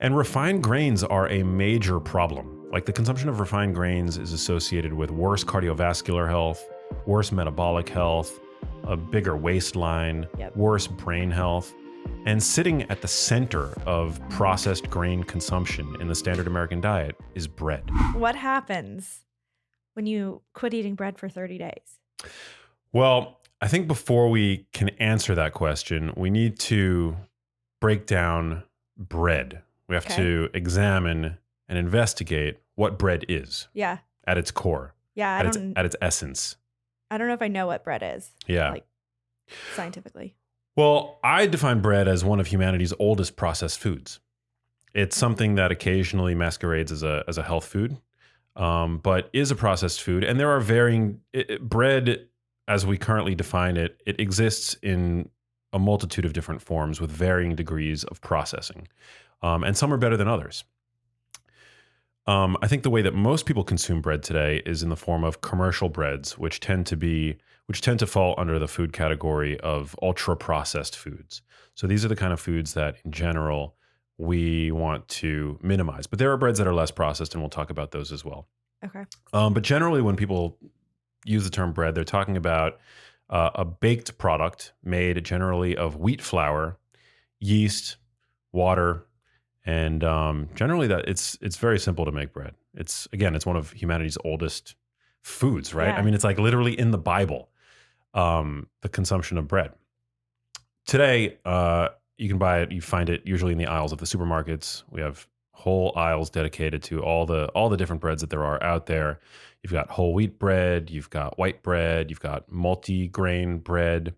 And refined grains are a major problem. Like the consumption of refined grains is associated with worse cardiovascular health, worse metabolic health, a bigger waistline, Yep. worse brain health. And sitting at the center of processed grain consumption in the standard American diet is bread. What happens when you quit eating bread for 30 days? Well, I think before we can answer that question, we need to break down bread. We have Okay. to examine and investigate what bread is Yeah. at its core, Yeah. at its essence. I don't know if I know what bread is. Yeah. Like scientifically. Well, I define bread as one of humanity's oldest processed foods. It's something that occasionally masquerades as a health food, but is a processed food. And there are varying bread, as we currently define it. It exists in a multitude of different forms with varying degrees of processing, and some are better than others. I think the way that most people consume bread today is in the form of commercial breads, which tend to fall under the food category of ultra processed foods. So these are the kind of foods that, in general, we want to minimize. But there are breads that are less processed, and we'll talk about those as well. Okay. But generally, when people use the term bread, they're talking about a baked product made generally of wheat flour, yeast, water, and generally that it's very simple to make bread. It's one of humanity's oldest foods, right? Yeah. I mean, it's like literally in the Bible, the consumption of bread. Today, you can buy it. You find it usually in the aisles of the supermarkets. We have whole aisles dedicated to all the different breads that there are out there. You've got whole wheat bread, you've got white bread, you've got multi-grain bread.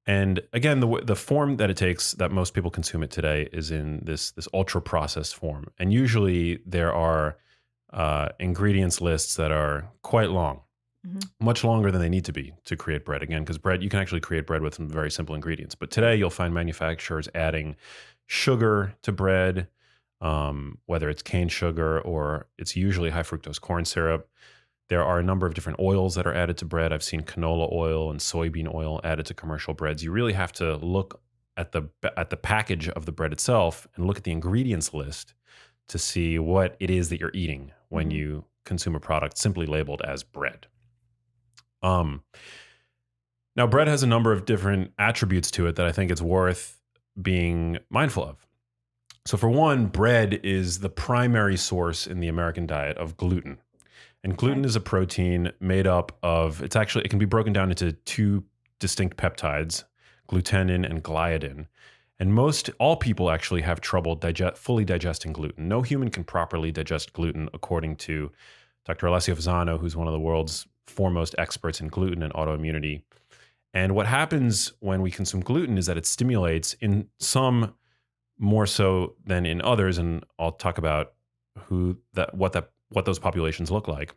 And again, the form that it takes that most people consume it today is in this ultra processed form. And usually there are ingredients lists that are quite long, much longer than they need to be to create bread. Again, because bread, you can actually create bread with some very simple ingredients. But today you'll find manufacturers adding sugar to bread, whether it's cane sugar or it's usually high fructose corn syrup. There are a number of different oils that are added to bread. I've seen canola oil and soybean oil added to commercial breads. You really have to look at the package of the bread itself and look at the ingredients list to see what it is that you're eating when you consume a product simply labeled as bread. Now, bread has a number of different attributes to it that I think it's worth being mindful of. So for one, bread is the primary source in the American diet of gluten. And gluten is a protein made up of, it can be broken down into two distinct peptides, glutenin and gliadin. And all people actually have trouble fully digesting gluten. No human can properly digest gluten, according to Dr. Alessio Fasano, who's one of the world's foremost experts in gluten and autoimmunity. And what happens when we consume gluten is that it stimulates, in some more so than in others, and I'll talk about what those populations look like.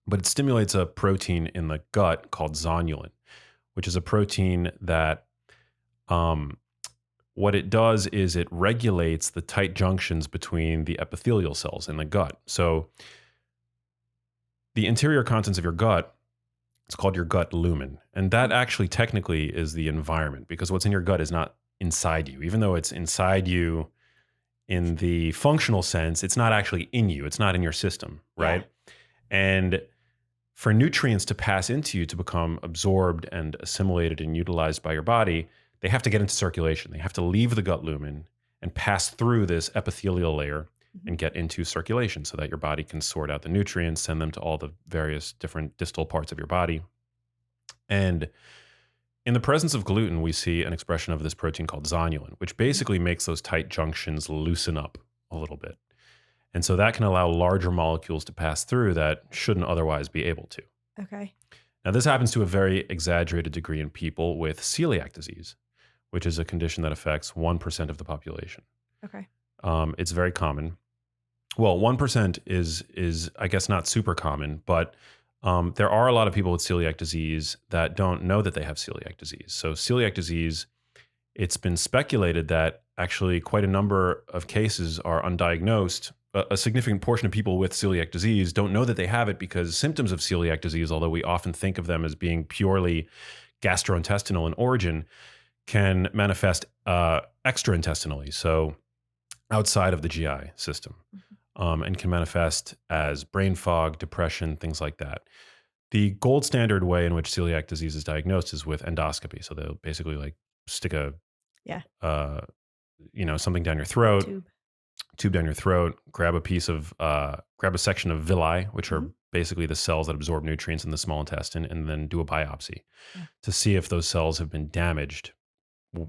But it stimulates a protein in the gut called zonulin, which is a protein that what it does is it regulates the tight junctions between the epithelial cells in the gut. So the interior contents of your gut, it's called your gut lumen. And that actually technically is the environment, because what's in your gut is not inside you. Even though it's inside you in the functional sense, it's not actually in you. It's not in your system, right? Yeah. And for nutrients to pass into you, to become absorbed and assimilated and utilized by your body, they have to get into circulation. They have to leave the gut lumen and pass through this epithelial layer and get into circulation so that your body can sort out the nutrients, send them to all the various different distal parts of your body. And in the presence of gluten, we see an expression of this protein called zonulin, which basically makes those tight junctions loosen up a little bit. And so that can allow larger molecules to pass through that shouldn't otherwise be able to. Okay. Now, this happens to a very exaggerated degree in people with celiac disease, which is a condition that affects 1% of the population. Okay. It's very common. Well, 1% is I guess not super common, but there are a lot of people with celiac disease that don't know that they have celiac disease. So celiac disease, it's been speculated that actually quite a number of cases are undiagnosed. A significant portion of people with celiac disease don't know that they have it because symptoms of celiac disease, although we often think of them as being purely gastrointestinal in origin, can manifest extraintestinally. So outside of the GI system, Mhm. and can manifest as brain fog, depression, things like that. The gold standard way in which celiac disease is diagnosed is with endoscopy. So they'll basically like stick a Yeah. uh, something down your Little throat, tube. tube down your throat, grab a section of villi, which are Mhm. basically the cells that absorb nutrients in the small intestine, and then do a biopsy Yeah. to see if those cells have been damaged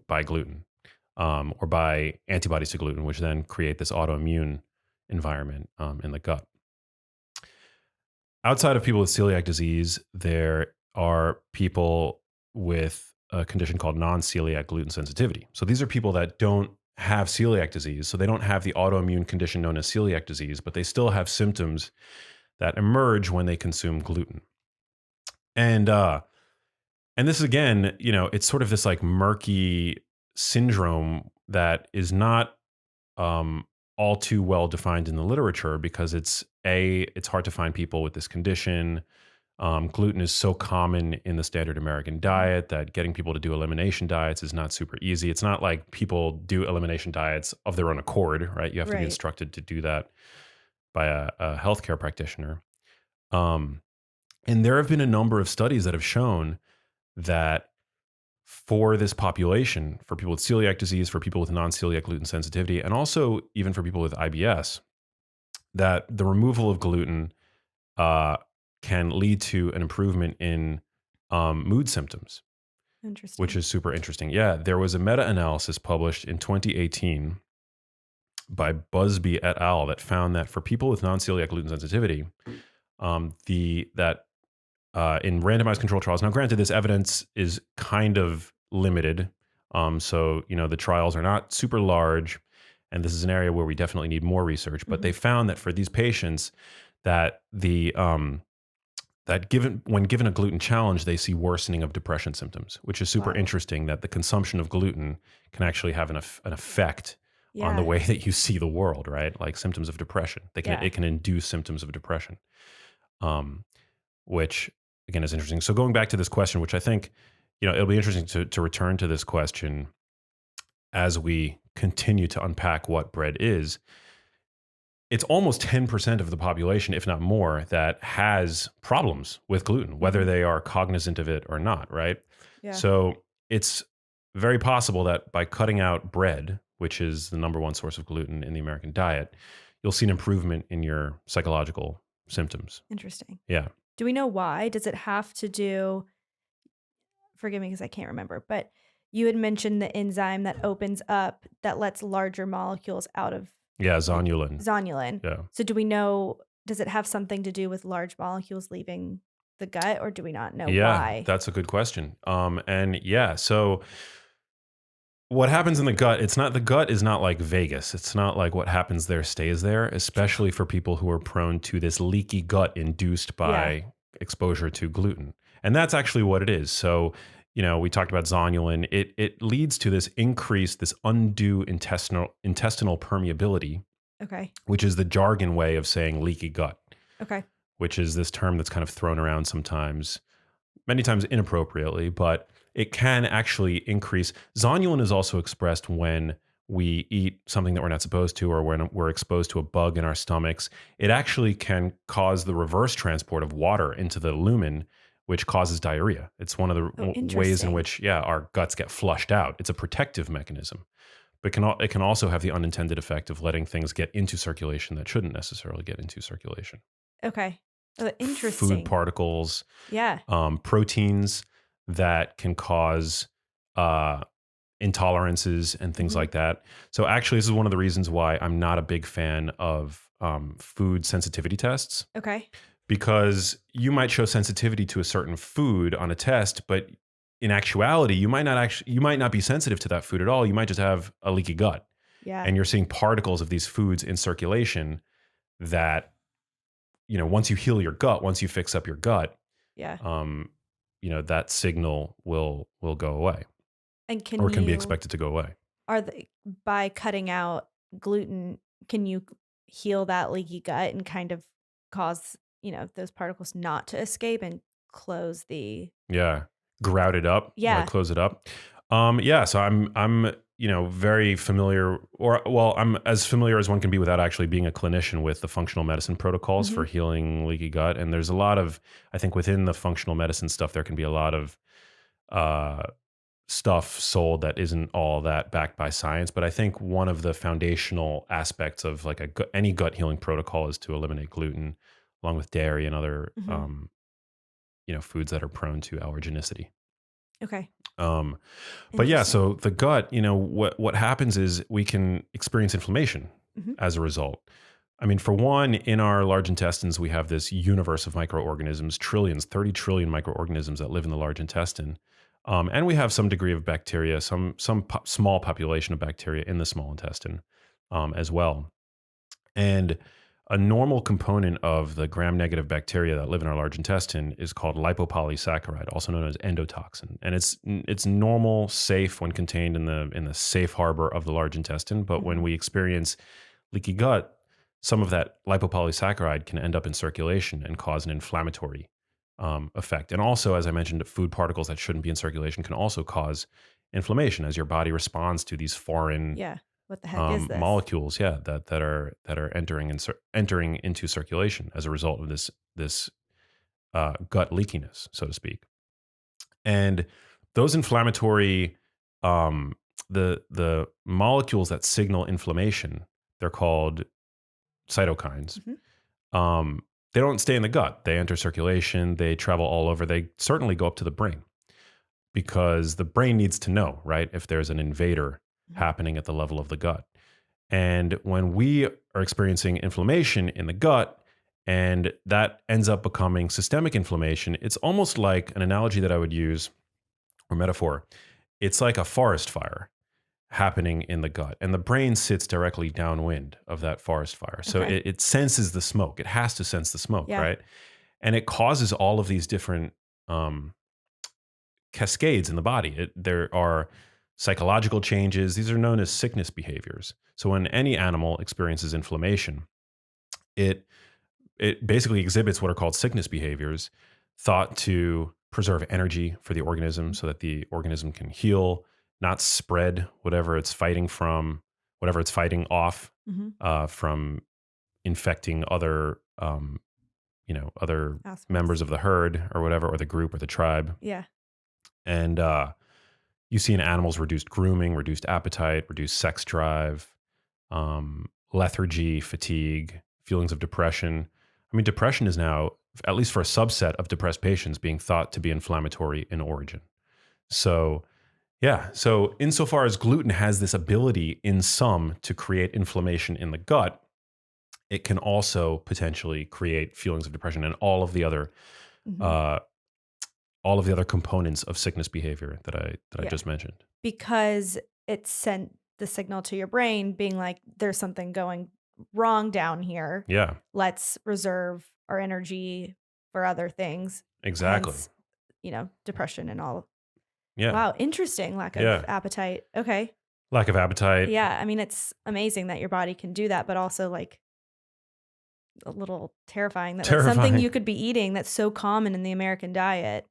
by gluten, or by antibodies to gluten, which then create this autoimmune environment in the gut. Outside of people with celiac disease, there are people with a condition called non-celiac gluten sensitivity. So these are people that don't have celiac disease, so they don't have the autoimmune condition known as celiac disease, but they still have symptoms that emerge when they consume gluten. And and this again, it's sort of this like murky syndrome that is not um, all too well defined in the literature, because it's hard to find people with this condition. Gluten is so common in the standard American Mhm. diet that getting people to do elimination diets is not super easy. It's not like people do elimination diets of their own accord, right? You have to be Right. instructed to do that by a healthcare practitioner. Um, and there have been a number of studies that have shown that for this population, for people with celiac disease, for people with non-celiac gluten sensitivity, and also even for people with IBS, that the removal of gluten uh, can lead to an improvement in mood symptoms, which Interesting. is super interesting. Yeah, there was a meta-analysis published in 2018 by Busby et al. That found that for people with non-celiac gluten sensitivity, the that in randomized controlled trials. Now, granted, this evidence is kind of limited, so the trials are not super large, and this is an area where we definitely need more research. But they Mhm. found that for these patients, that when given a gluten challenge, they see worsening of depression symptoms, which is super Wow. interesting. That the consumption of gluten can actually have an effect on the Yeah. way that you see the world, right? Like symptoms of depression, Yeah. it can induce symptoms of depression. Um, which again is interesting. So going back to this question, which I think, it'll be interesting to return to this question as we continue to unpack what bread is. It's almost 10% of the population, if not more, that has problems with gluten, whether Mhm. they are cognizant of it or not, right? Yeah. So it's very possible that by cutting out bread, which is the number one source of gluten in the American diet, you'll see an improvement in your psychological symptoms. Interesting. Yeah. Do we know why? Does it have to do, forgive me because I can't remember, but you had mentioned the enzyme that opens up that lets larger molecules out of Yeah. the Zonulin. zonulin. Yeah. So do we know, does it have something to do with large molecules leaving the gut, or do we not know Yeah, why? that's a good question. And yeah, so what happens in the gut, the gut is not like Vegas. It's not like what happens there stays there, True. especially for people who are prone to this leaky gut induced Yeah. by exposure to gluten. And that's actually what it is. So, we talked about zonulin. It leads to this this undue intestinal permeability, Okay. which is the jargon way of saying leaky gut, Okay. which is this term that's kind of thrown around sometimes, many times inappropriately, but it can actually increase. Zonulin is also expressed when we eat something that we're not supposed to, or when we're exposed to a bug in our stomachs. It actually can cause the reverse transport of water into the lumen, which causes diarrhea. It's one of the Oh, ways in interesting. which, yeah, our guts get flushed out. It's a protective mechanism, but it can also have the unintended effect of letting things get into circulation that shouldn't necessarily get into circulation. Okay. Oh, Food interesting. particles, Yeah. proteins that can cause uh, intolerances and things Mhm. like that. So actually, this is one of the reasons why I'm not a big fan of food sensitivity tests, Okay. because you might show sensitivity to a certain food on a test, but in actuality, you might not be sensitive to that food at all. You might just have a leaky gut, Yeah. and you're seeing particles of these foods in circulation that, once you heal your gut, once you fix up your gut, Yeah. um, that signal will go away, And or can can be you, expected to go away. are the, by cutting out gluten, can you heal that leaky gut and kind of cause, those particles not to escape and close the Yeah, grout it up, like yeah. close it up. Yeah, so I'm very familiar, or well, I'm as familiar as one can be without actually being a clinician with the functional medicine protocols Mm-hmm. for healing leaky gut. And there's a lot of, I think within the functional medicine stuff, there can be a lot of uh, stuff sold that isn't all that backed by science. But I think one of the foundational aspects of like any gut healing protocol is to eliminate gluten, along with dairy and other Mm-hmm. foods that are prone to allergenicity. Okay. Um, but yeah, Interesting. so the gut, what happens is we can experience inflammation Mm-hmm. as a result. I mean, for one, in our large intestines, we have this universe of microorganisms, trillions, 30 trillion microorganisms that live in the large intestine. And we have some degree of bacteria, some small population of bacteria in the small intestine as well. And a normal component of the gram-negative bacteria that live in our large intestine is called lipopolysaccharide, also known as endotoxin. And it's normal, safe when contained in the safe harbor of the large intestine. But when Mm-hmm. we experience leaky gut, some of that lipopolysaccharide can end up in circulation and cause an inflammatory effect. And also, as I mentioned, food particles that shouldn't be in circulation can also cause inflammation as your body responds to these foreign Yeah. What the heck is this? molecules, yeah, that are entering into circulation as a result of this gut leakiness, so to speak. And those inflammatory, um, the molecules that signal inflammation, they're called cytokines. Mm-hmm. They don't stay in the gut; they enter circulation. They travel all over. They certainly go up to the brain because the brain needs to know, right, if there's an invader Mm-hmm. happening at the level of the gut. And when we are experiencing inflammation in the gut, and that ends up becoming systemic inflammation, it's almost like an analogy that I would use or metaphor. It's like a forest fire happening in the gut, and the brain sits directly downwind of that forest fire. So Okay. it senses the smoke. It has to sense the smoke, Yeah. right? And it causes all of these different um, cascades in the body. There are psychological changes. These are known as sickness behaviors. So when any animal experiences inflammation, it it basically exhibits what are called sickness behaviors, thought to preserve energy for the organism so that the organism can heal, not spread whatever it's fighting off Mm-hmm. from infecting other Aspects. members of the herd or whatever, or the group or the tribe. Yeah. And you see in animals reduced grooming, reduced appetite, reduced sex drive, lethargy, fatigue, feelings of depression. I mean, depression is now, at least for a subset of depressed patients, being thought to be inflammatory in origin. So, yeah. So, insofar as gluten has this ability in some to create inflammation in the gut, it can also potentially create feelings of depression and Mm-hmm. uh, all of the other components of sickness behavior that I Yeah. just mentioned. Because it sent the signal to your brain being like, there's something going wrong down here. Yeah, Let's reserve our energy for other things. exactly. Hence, depression and all. Yeah, Wow, interesting. Lack of yeah. appetite. Okay. Lack of appetite, Yeah. I mean, it's amazing that your body can do that, but also like a little terrifying that that's something terrifying. you could be eating that's so common in the American diet.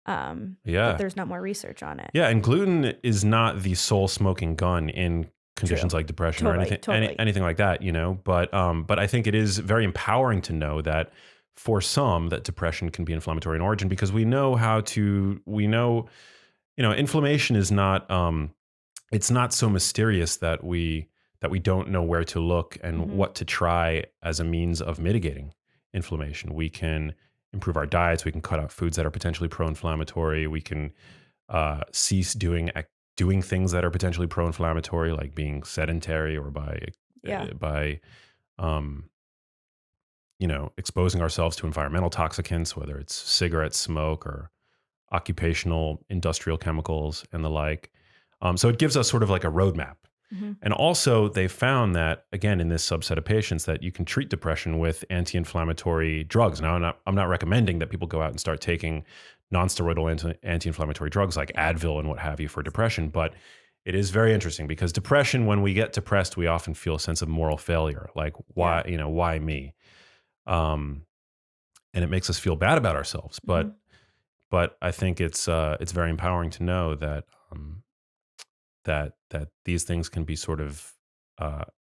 That Yeah. there's not more research on it. Yeah, and gluten is not the sole smoking gun in conditions True. like depression or Totally. Totally. anything like that, but I think it is very empowering to know that for some that depression can be inflammatory in origin because inflammation is not it's not so mysterious that we don't know where to look and Mhm. what to try as a means of mitigating inflammation. We can improve our diets. We can cut out foods that are potentially pro-inflammatory. We can cease doing things that are potentially pro-inflammatory, like being sedentary or Yeah. by um, exposing ourselves to environmental toxicants, whether it's cigarette smoke or occupational industrial chemicals and the like. So it gives us sort of like a roadmap. Mhm. And also, they found that again in this subset of patients that you can treat depression with anti-inflammatory drugs. Now, I'm not recommending that people go out and start taking non-steroidal anti-inflammatory drugs like Advil and what have you for depression, but it is very interesting because depression, when we get depressed, we often feel a sense of moral failure, like Yeah. why me? Um, and it makes us feel bad about ourselves. Mhm. But I think it's very empowering to know that that these things can be sort of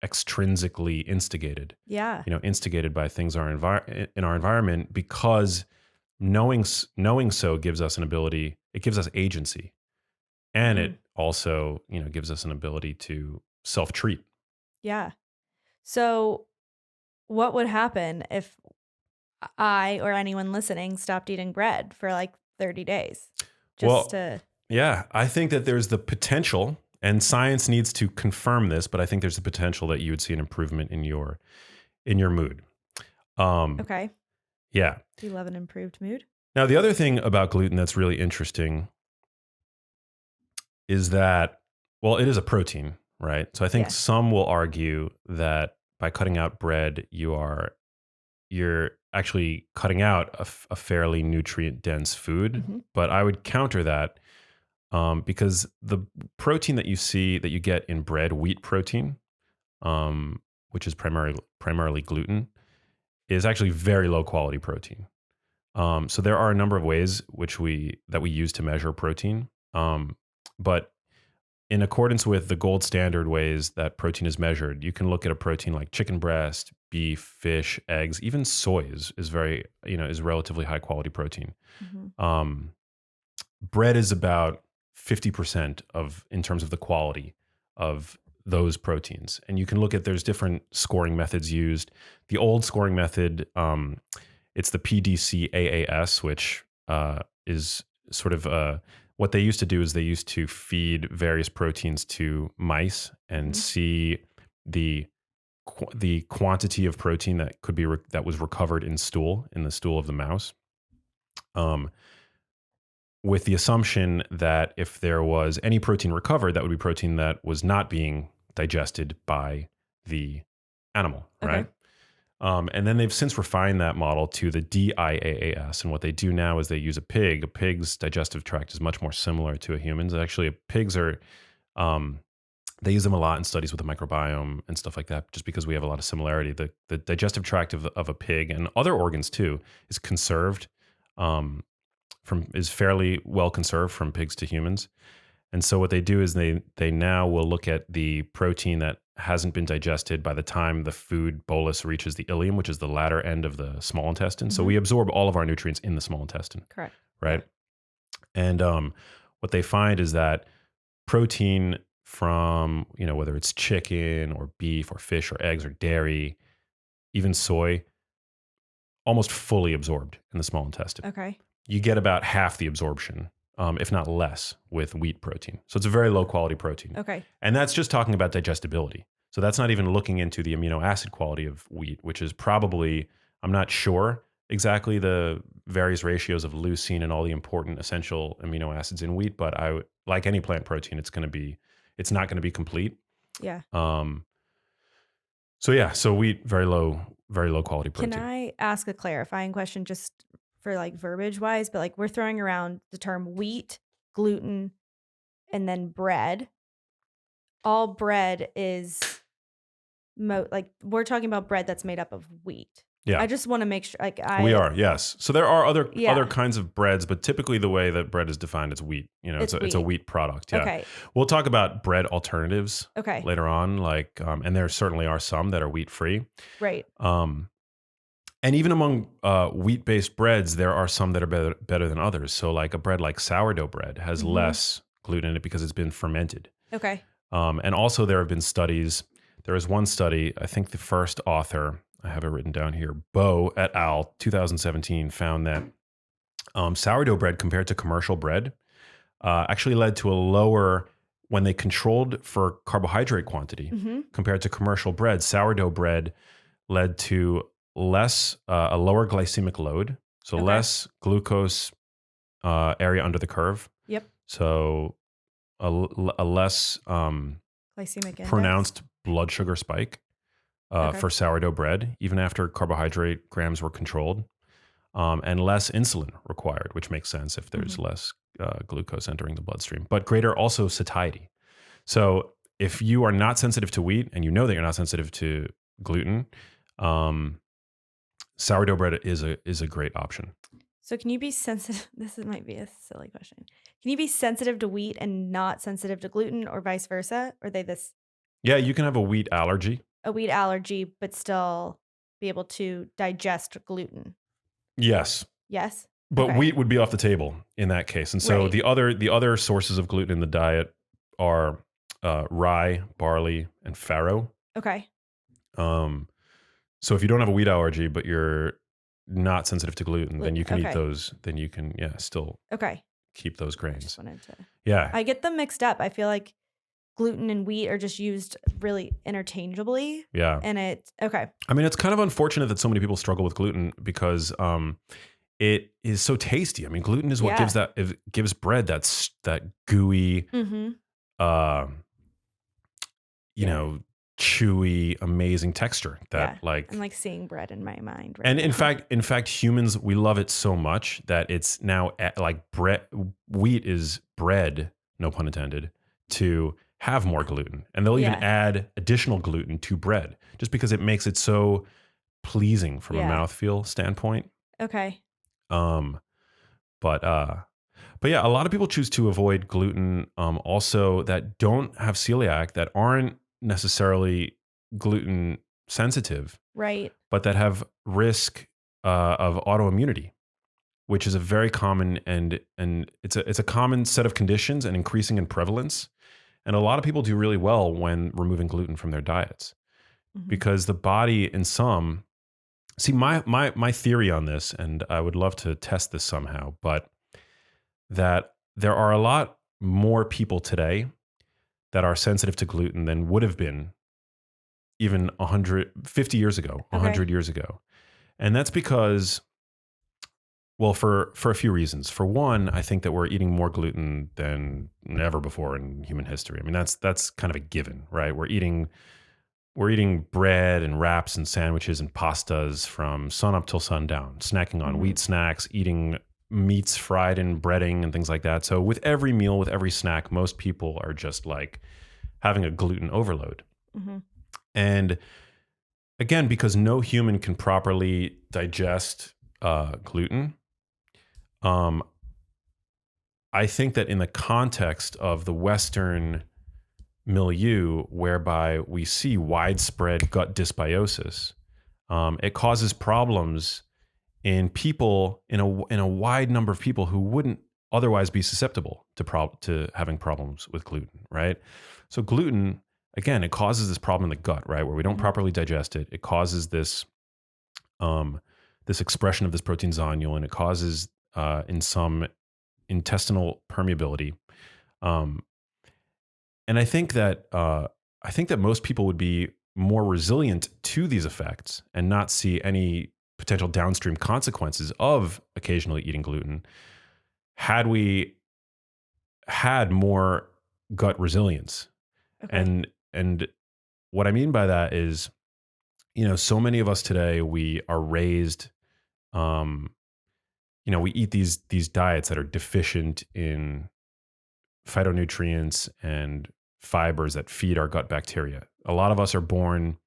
extrinsically instigated. Yeah. Instigated by things in our environment, because knowing so gives us an ability. It gives us agency, and Mm. it also gives us an ability to self-treat. Yeah. So, what would happen if I or anyone listening stopped eating bread for like 30 days? Just Well, to, yeah, I think that there's the potential, and science needs to confirm this, but I think there's the potential that you would see an improvement in your mood. Um, okay. yeah. Do you love an improved mood? Now, the other thing about gluten that's really interesting is that, well, it is a protein, right? So I think Yeah. some will argue that by cutting out bread, you're actually cutting out a fairly nutrient dense food. Hmm. But I would counter that, because the protein that you get in bread, wheat protein, which is primarily gluten, is actually very low quality protein. So there are a number of ways that we use to measure protein, but in accordance with the gold standard ways that protein is measured, you can look at a protein like chicken breast, beef, fish, eggs, even soy is very is relatively high quality protein. Hmm. Um, Bread is about 50% of in terms of the quality of those proteins, and you can look at there's different scoring methods used. The old scoring method, it's the PDCAAS, which is sort of what they used to do is they used to feed various proteins to mice and Hmm. see the the quantity of protein that was recovered in the stool of the mouse. Um, with the assumption that if there was any protein recovered, that would be protein that was not being digested by the animal, Okay. right? And then they've since refined that model to the DIAAS. And what they do now is they use a pig. A pig's digestive tract is much more similar to a human's. Actually, pigs are, um, they use them a lot in studies with the microbiome and stuff like that, just because we have a lot of similarity. The digestive tract of a pig and other organs too is conserved, is fairly well conserved from pigs to humans. And so what they do is they now will look at the protein that hasn't been digested by the time the food bolus reaches the ileum, which is the latter end of the small intestine. So Hmm. we absorb all of our nutrients in the small intestine, Correct. right? And what they find is that protein from whether it's chicken or beef or fish or eggs or dairy, even soy, almost fully absorbed in the small intestine. Okay. You get about half the absorption, if not less, with wheat protein. So it's a very low quality protein. Okay. And that's just talking about digestibility. So that's not even looking into the amino acid quality of wheat, which is probably, I'm not sure exactly the various ratios of leucine and all the important essential amino acids in wheat, but like any plant protein, it's not going to be complete. Yeah. So yeah, so wheat, very low quality Can protein. I ask a clarifying question just for like verbiage wise? But like we're throwing around the term wheat, gluten, and then bread. All bread is like we're talking about bread that's made up of wheat. Yeah. I just want to make sure like We are, yes. So there are other Yeah. kinds of breads, but typically the way that bread is defined is wheat. It's It's a wheat. wheat product. Yeah. Okay. We'll talk about bread alternatives Okay. later on, and there certainly are some that are wheat free. Right. And even among wheat based breads, there are some that are better than others. So like a bread like sourdough bread has Mhm. less gluten in it because it's been fermented. Okay. And also there have been studies. There was one study, I think the first author, I have it written down here, Bo et al., 2017, found that sourdough bread compared to commercial bread actually led to a lower, when they controlled for carbohydrate quantity Mm-hmm. compared to commercial bread, sourdough bread led to a lower glycemic load, so Okay. less glucose area under the curve. Yep. So a less Glycemic index. pronounced blood sugar spike Okay. for sourdough bread, even after carbohydrate grams were controlled, and less insulin required, which makes sense if there's less glucose entering the bloodstream, but greater also satiety. So if you are not sensitive to wheat and you know that you're not sensitive to gluten, sourdough bread is a great option. So can you be sensitive? Might be a silly question. Can you be sensitive to wheat and not sensitive to gluten, or vice versa? Or are they Yeah, you can have a wheat allergy. a wheat allergy, but still be able to digest gluten? Yes. Yes. But Okay. wheat would be off the table in that case. And so Right. the other sources of gluten in the diet are rye, barley, and farro. Okay. Um, so if you don't have a wheat allergy, but you're not sensitive to gluten, then you can eat Okay. those. Then you can, still Okay. keep those I just grains. wanted to. Yeah, I get them mixed up. I feel like gluten and wheat are just used really interchangeably. yeah. And okay. I mean, it's kind of unfortunate that so many people struggle with gluten because it is so tasty. I mean, gluten is what Yeah. gives bread that gooey, Mm-hmm. uh, Yeah. chewy, amazing texture Yeah. that I'm like seeing bread in my mind right and in now. fact, humans, we love it so much that it's now like bread. Wheat is bred, no pun intended, to have more gluten, and they'll even Yeah. add additional gluten to bread just because it makes it so pleasing from a Yeah. mouthfeel standpoint. Okay. Um, but yeah, a lot of people choose to avoid gluten. Also, that don't have celiac, that aren't necessarily gluten sensitive, Right. but that have risk of autoimmunity, which is a very common and it's a common set of conditions and increasing in prevalence. And a lot of people do really well when removing gluten from their diets Mm-hmm. because the body, in some, see my theory on this, and I would love to test this somehow, but that there are a lot more people today that are sensitive to gluten than would have been even 150 years ago, Okay. 100 years ago. And that's because, well, for a few reasons. For one, I think that we're eating more gluten than ever before in human history. I mean, that's kind of a given, right? We're eating bread and wraps and sandwiches and pastas from sun up till sundown, snacking on Mm-hmm. wheat snacks, eating meats fried in breading and things like that. So with every meal, with every snack, most people are just like having a gluten overload. Mm-hmm. And again, because no human can properly digest gluten, um, I think that in the context of the Western milieu, whereby we see widespread gut dysbiosis, it causes problems in people in a wide number of people who wouldn't otherwise be susceptible to having problems with gluten, right? So gluten, again, it causes this problem in the gut, right, where we don't Mm-hmm. properly digest it. It causes um, this expression of this protein zonulin. It causes in some intestinal permeability. Um, and I think that most people would be more resilient to these effects and not see any potential downstream consequences of occasionally eating gluten had we had more gut resilience. Okay. And what I mean by that is, so many of us today, we are raised, um, we eat these diets that are deficient in phytonutrients and fibers that feed our gut bacteria. A lot of us are born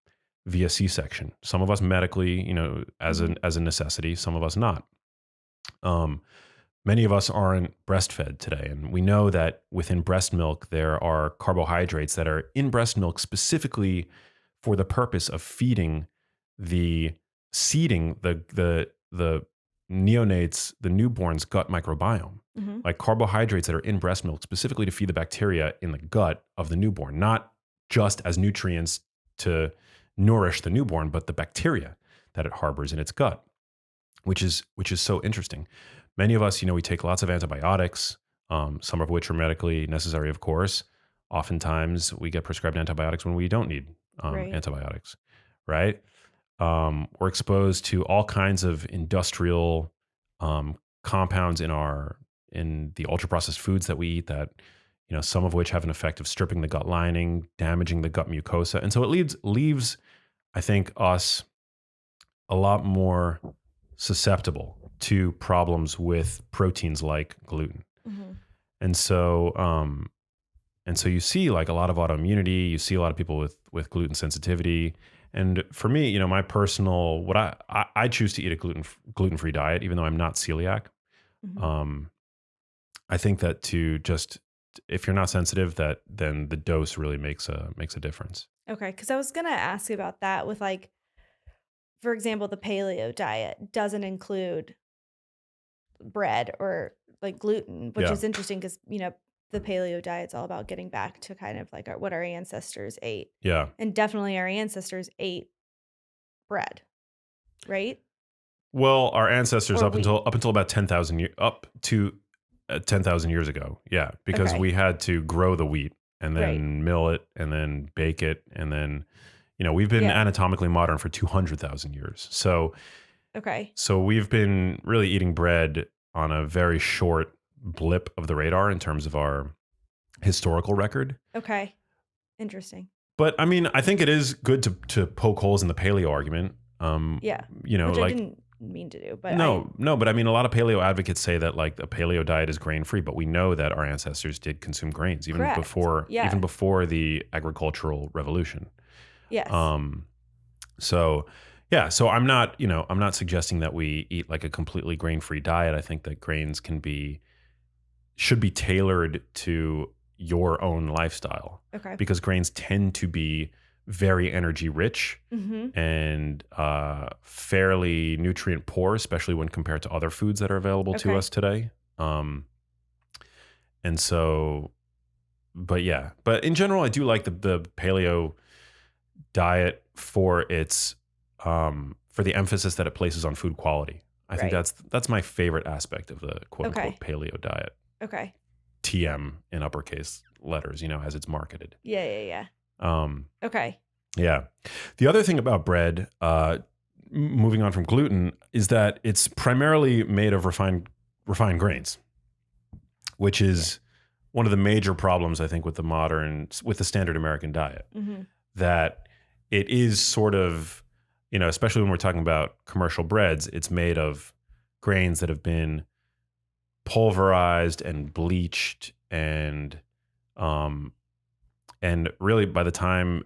via C-section. Some of us medically, as Mm-hmm. a necessity. Some of us not. Um, Many of us aren't breastfed today, and we know that within breast milk there are carbohydrates that are in breast milk specifically for the purpose of feeding the seeding the neonates, the newborn's gut microbiome. Mm-hmm. Like carbohydrates that are in breast milk specifically to feed the bacteria in the gut of the newborn, not just as nutrients to nourish the newborn, but the bacteria that it harbors in its gut, which is so interesting. Many of us, we take lots of antibiotics, some of which are medically necessary, of course. Oftentimes, we get prescribed antibiotics when we don't need Right. antibiotics, right? We're exposed to all kinds of industrial compounds in the ultra processed foods that we eat that, some of which have an effect of stripping the gut lining, damaging the gut mucosa, and so it leaves, I think, us a lot more susceptible to problems with proteins like gluten. Mm-hmm. And so, And so you see like a lot of autoimmunity, you see a lot of people with gluten sensitivity. And for me, you know, my personal, what I choose to eat a gluten-free diet, even though I'm not celiac. Mhm. Um, I think that to just, if you're not sensitive, that then the dose really makes a difference. Okay, because I was gonna ask about that with like, for example, the paleo diet doesn't include bread or like gluten, which Yeah. is interesting because, the paleo diet's all about getting back to kind of like what our ancestors ate. Yeah. And definitely our ancestors ate bread, right? Well, our ancestors Or wheat. up until about 10,000 years up to 10,000 years ago. Yeah, because Okay. we had to grow the wheat and Right. then mill it and then bake it and then we've been Yeah. anatomically modern for 200,000 years. Okay. So we've been really eating bread on a very short blip of the radar in terms of our historical record. Okay. Interesting. But I mean, I think it is good to poke holes in the paleo argument. Yeah. Which I Like didn't mean to do, but no, but I mean, a lot of paleo advocates say that like a paleo diet is grain free, but we know that our ancestors did consume grains correct. even Yeah. before the agricultural revolution. Yes. Um, so yeah, so I'm not suggesting that we eat like a completely grain free diet. I think that grains should be tailored to your own lifestyle Okay. because grains tend to be very energy rich Mm-hmm. and fairly nutrient poor, especially when compared to other foods that are available to Okay. us today. And so, but in general, I do like the paleo diet for for the emphasis that it places on food quality. I think Right. that's my favorite aspect of the quote Okay. unquote paleo diet. Okay. TM in uppercase letters, as it's marketed. Yeah. Yeah. Yeah. Um, Okay. yeah. The other thing about bread, moving on from gluten, is that it's primarily made of refined grains, which Yeah. is one of the major problems I think with the standard American diet. Mm-hmm. That it is sort of, especially when we're talking about commercial breads, it's made of grains that have been pulverized and bleached um and really by the time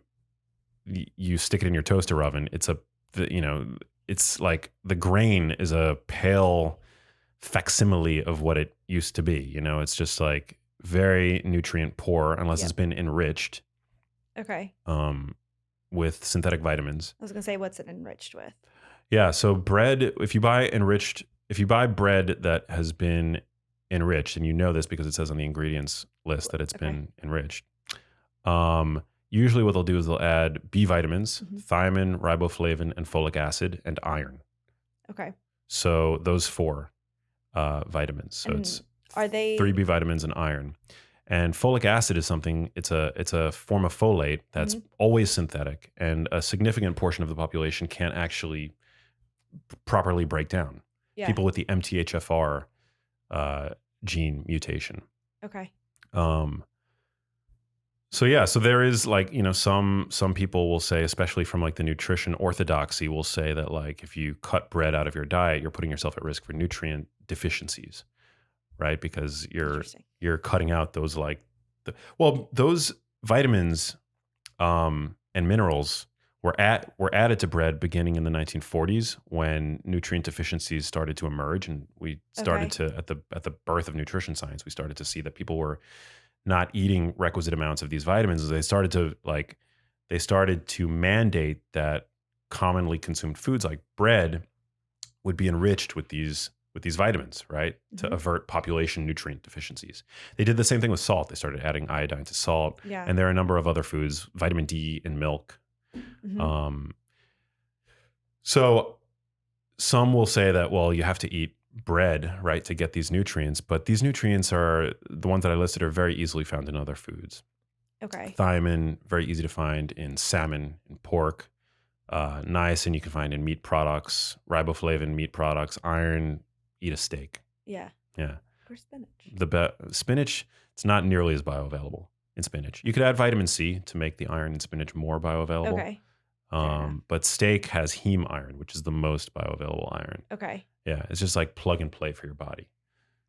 you stick it in your toaster oven, it's like the grain is a pale facsimile of what it used to be. It's just like very nutrient poor unless it's Yep. been enriched Okay. with synthetic vitamins. I was gonna say, what's it enriched with? Yeah, so bread, if you buy bread that has been enriched, and you know this because it says on the ingredients list that it's Okay. been enriched. Usually what they'll do is they'll add B vitamins, Mhm. thiamine, riboflavin, and folic acid, and iron. Okay. So those four vitamins. So And it's are they 3 B vitamins and iron. And folic acid is something, it's a form of folate that's Mhm. always synthetic, and a significant portion of the population can't actually properly break down. Yeah. People with the MTHFR gene mutation. Okay. So yeah, so there is like, some people will say, especially from like the nutrition orthodoxy, will say that like if you cut bread out of your diet, you're putting yourself at risk for nutrient deficiencies, right? Because Interesting. you're cutting out those like those vitamins and minerals were added to bread beginning in the 1940s when nutrient deficiencies started to emerge, and we started Okay. to at the birth of nutrition science, we started to see that people were not eating requisite amounts of these vitamins. They started to mandate that commonly consumed foods like bread would be enriched with these vitamins, right? To Mhm. avert population nutrient deficiencies. They did the same thing with salt. They started adding iodine to salt. Yeah. And there are a number of other foods, vitamin D in milk. Mhm. Um, so some will say that, well, you have to eat bread, right, to get these nutrients. But these nutrients are the ones that I listed are very easily found in other foods. Okay. Thiamine, very easy to find in salmon and pork. Niacin you can find in meat products. Riboflavin, meat products. Iron, eat a steak. Yeah. Yeah. Or spinach. Spinach, it's not nearly as bioavailable in spinach. You could add vitamin C to make the iron in spinach more bioavailable. Okay. Fair enough. But steak has heme iron, which is the most bioavailable iron. Okay. Yeah, it's just like plug and play for your body.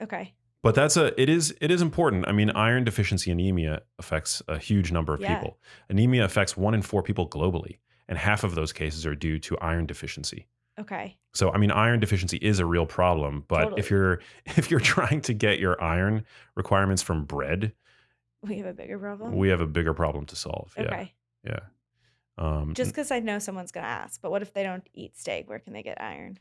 Okay. But it is important. I mean, iron deficiency anemia affects a huge number of Yeah. people. Anemia affects 1 in 4 people globally, and half of those cases are due to iron deficiency. Okay. So, I mean, iron deficiency is a real problem, but if Totally. you're if you're trying to get your iron requirements from bread, We have a bigger problem. we have a bigger problem to solve. Yeah. Okay. Yeah. Just because I know someone's going to ask, but what if they don't eat steak? Where can they get iron?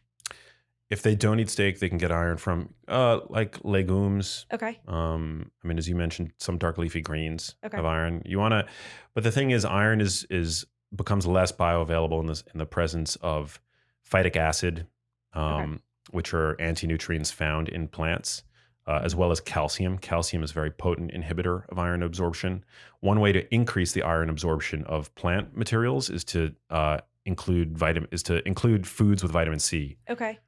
If they don't eat steak, they can get iron from like legumes. Okay. I mean, as you mentioned, some dark leafy greens Okay. have iron. You want to, but the thing is, iron is becomes less bioavailable in the presence of phytic acid, which are anti-nutrients found in plants, as well as calcium. Calcium is a very potent inhibitor of iron absorption. One way to increase the iron absorption of plant materials is to include foods with vitamin C. Okay.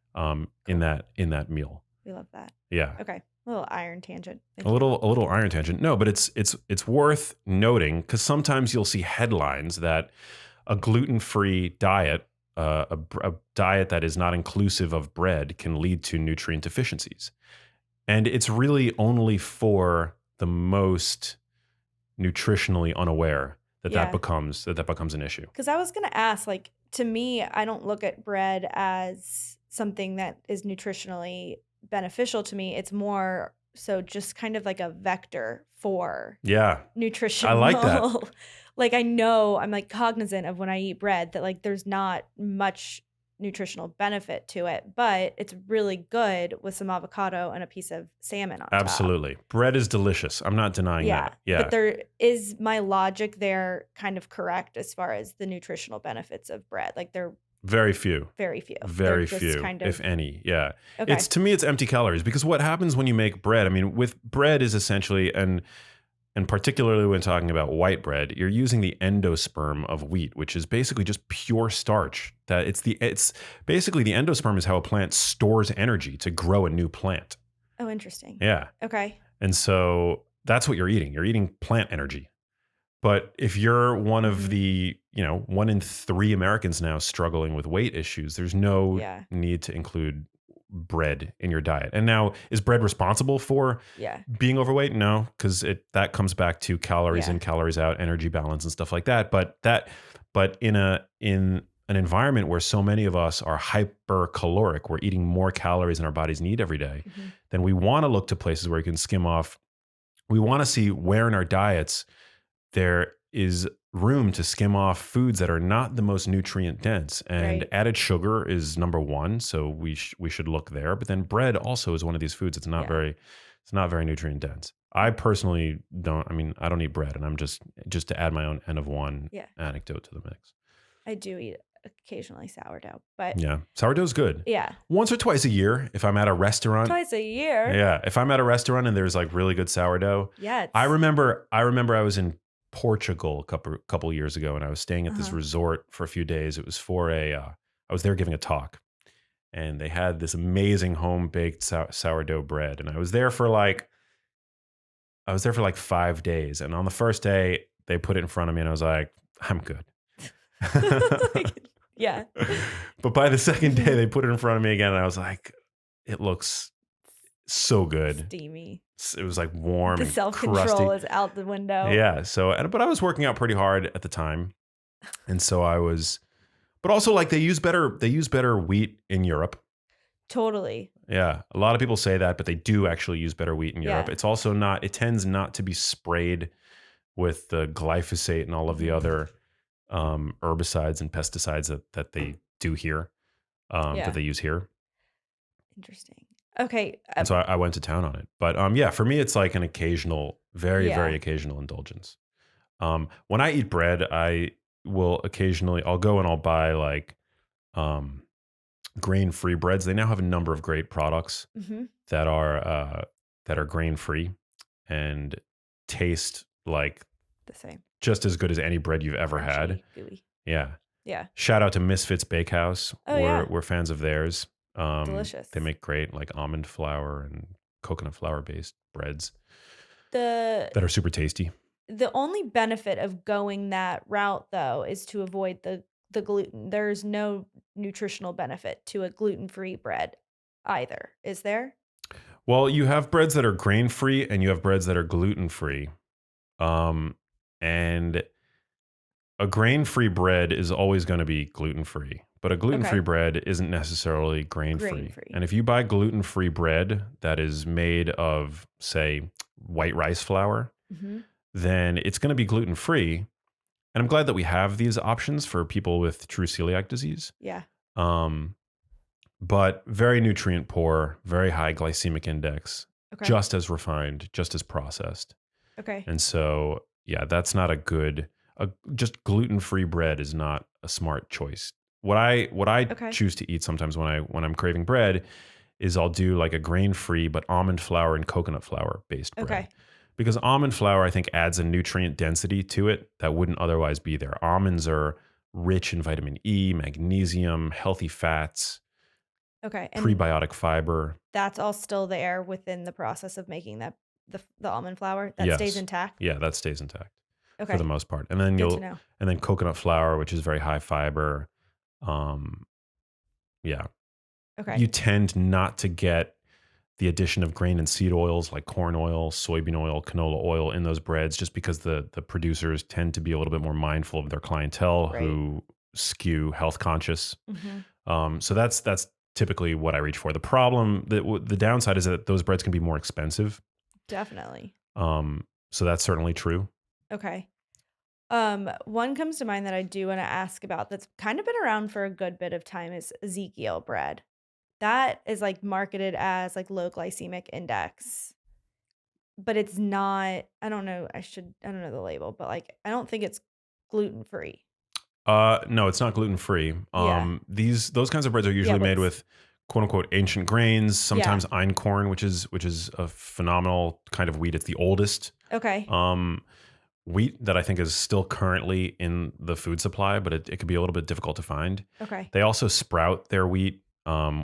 In that meal. We love that. Yeah. Okay. A little iron tangent. Thank A you. little iron tangent. No, but it's worth noting because sometimes you'll see headlines that a gluten-free diet, a diet that is not inclusive of bread, can lead to nutrient deficiencies, and it's really only for the most nutritionally unaware that becomes an issue. Because I was going to ask, like, to me, I don't look at bread as something that is nutritionally beneficial to me. It's more so just kind of like a vector for nutritional. I like that. Like, I know I'm like cognizant of when I eat bread that like there's not much nutritional benefit to it, but it's really good with some avocado and a piece of salmon on top. Absolutely. Bread is delicious. I'm not denying that. Yeah. But there is my logic there kind of correct as far as the nutritional benefits of bread. Like they're very few. Very few. Very They're few, just kind of, if any. Yeah. Okay. To me, it's empty calories because what happens when you make bread, I mean, with bread is essentially, and particularly when talking about white bread, you're using the endosperm of wheat, which is basically just pure starch. It's basically the endosperm is how a plant stores energy to grow a new plant. Oh, interesting. Yeah. Okay. And so that's what you're eating. You're eating plant energy. But if you're one of the, 1 in 3 Americans now struggling with weight issues, there's no need to include bread in your diet. And now, is bread responsible for being overweight? No, because that comes back to calories in, calories out, energy balance, and stuff like that. But in an environment where so many of us are hypercaloric, we're eating more calories than our bodies need every day, then we want to look to places where you can skim off. We want to see where in our diets there is room to skim off foods that are not the most nutrient dense, and added sugar is number one. So we should look there. But then bread also is one of these foods. It's not very nutrient dense. I personally don't. I mean, I don't eat bread, and I'm just to add my own N of one anecdote to the mix. I do eat occasionally sourdough, but sourdough's good. Yeah, once or twice a year if I'm at a restaurant. Twice a year. Yeah, if I'm at a restaurant and there's like really good sourdough. Yeah, I remember I was in Portugal a couple years ago, and I was staying at this resort for a few days. It was for I was there giving a talk, and they had this amazing home baked sourdough bread, and I was there for like 5 days, and on the first day they put it in front of me, and I was like, I'm good. Yeah. But by the second day they put it in front of me again, and I was like, it looks so good. Steamy. It was like warm. The self-control is out the window. Yeah. So, but I was working out pretty hard at the time, and so I was. But also, like they use better wheat in Europe. Totally. Yeah, a lot of people say that, but they do actually use better wheat in Europe. It's also not. It tends not to be sprayed with the glyphosate and all of the other herbicides and pesticides that they do here, that they use here. Interesting. Okay. And so I went to town on it. But for me, it's like an occasional, very, very occasional indulgence. When I eat bread, I will occasionally, I'll go and I'll buy like grain-free breads. They now have a number of great products that are grain-free and taste like the same, just as good as any bread you've ever had. Gooey. Yeah. Yeah. Shout out to Misfits Bakehouse. We're fans of theirs. Delicious. They make great like almond flour and coconut flour based breads that are super tasty. The only benefit of going that route though is to avoid the gluten. There's no nutritional benefit to a gluten-free bread either, is there? Well, you have breads that are grain free and you have breads that are gluten free. And a grain free bread is always going to be gluten free, but a gluten free Okay. bread isn't necessarily grain Grain free. free. And if you buy gluten free bread that is made of, say, white rice flour, Mm-hmm. then it's going to be gluten free. And I'm glad that we have these options for people with true celiac disease. Yeah. Um, but very nutrient poor, very high glycemic index, Okay. just as refined, just as processed. Okay. And so, yeah, that's not a good. Just gluten-free bread is not a smart choice. What I Okay. choose to eat sometimes when I'm craving bread is I'll do like a grain-free but almond flour and coconut flour based bread. Okay. Because almond flour I think adds a nutrient density to it that wouldn't otherwise be there. Almonds are rich in vitamin E, magnesium, healthy fats, Okay. And prebiotic fiber. that's all still there within the process of making the almond flour that stays Yes. intact. Yeah, that stays intact for the Okay. most part. And then Good to know. coconut flour, which is very high fiber. Um, yeah. Okay. You tend not to get the addition of grain and seed oils like corn oil, soybean oil, canola oil in those breads just because the producers tend to be a little bit more mindful of their clientele Right. who skew health conscious. Mm-hmm. So that's typically what I reach for. The problem, the downside is that those breads can be more expensive. Definitely. So that's certainly true. Okay. One comes to mind that I do want to ask about that's kind of been around for a good bit of time is Ezekiel bread. That is like marketed as like low glycemic index, but it's not, I don't know the label, but like I don't think it's gluten free. No, it's not gluten free. Yeah. Those kinds of breads are Yeah, usually made with quote unquote ancient grains, yeah. sometimes einkorn, which is a phenomenal kind of wheat. It's the oldest Okay. um, wheat that I think is still currently in the food supply, but it could be a little bit difficult to find. Okay. They also sprout their wheat,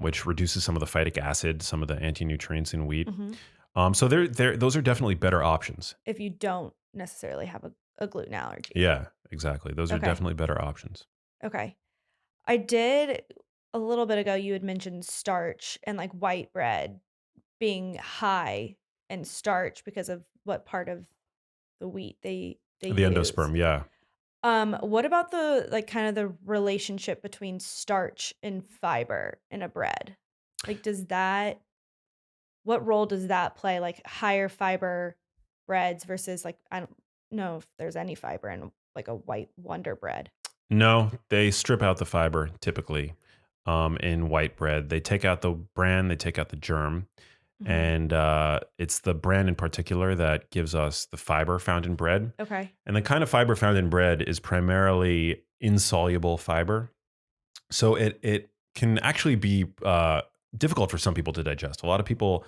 which reduces some of the phytic acid, some of the anti nutrients in wheat. Hmm. So those are definitely better options. If you don't necessarily have a gluten allergy. Yeah, exactly. Those are Okay. definitely better options. Okay. I did a little bit ago, you had mentioned starch and like white bread being high in starch because of what part of the wheat they The use. endosperm, yeah. What about the like kind of the relationship between starch and fiber in a bread? Like what role does that play? Like higher fiber breads versus like I don't know if there's any fiber in like a white Wonder bread. No, they strip out the fiber typically in white bread. They take out the bran, they take out the germ, Hmm. and it's the bran in particular that gives us the fiber found in bread. Okay. And the kind of fiber found in bread is primarily insoluble fiber, so it can actually be difficult for some people to digest. A lot of people